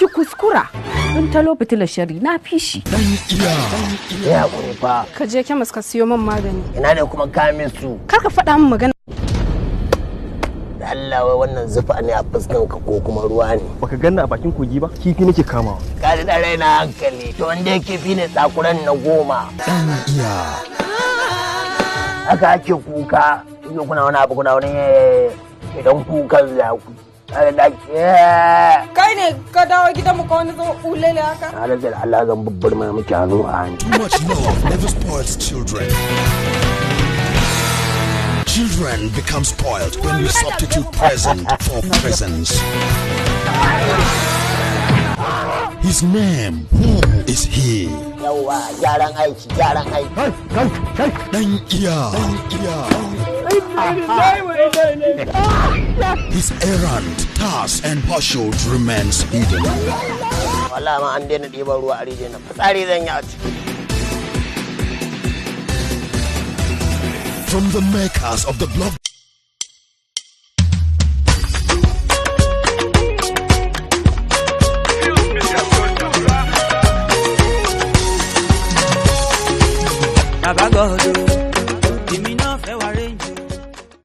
ki kuskura in talo fitilar shari na fishi. Dan iya. Ya kuri fa. Ka je kemis ka siyo min magani. Ina ne kuma kamin su. Kar ka faɗa min magana. Da Allah wai wannan zufa ne a fuskan ka ko kuma ruwa ne. Baka ganna a bakin kogi ba? Kifi nake kamawa. Ka da raina hankali. To wanda kifi ne tsakuran na 10. Dan iya. Haka ake kuka. Ido kuna wani abu kuna wani idan kukan zaku. Kai ne ka dawo gidan mu ka wani zo ulele haka? Na da Allah zan babbar mai miki hannu a hannu. Too much love never spoils children. Children become spoiled when we substitute present for presence. His name, who is he? Yawwa, gyaran aiki. Dan iya. His errand, task, and pursuit remains hidden. Wallahi ma an daina ɗiban ruwa a rijiyar nan. Fitsari zan yi a ciki. From the makers of the blog. Baba God.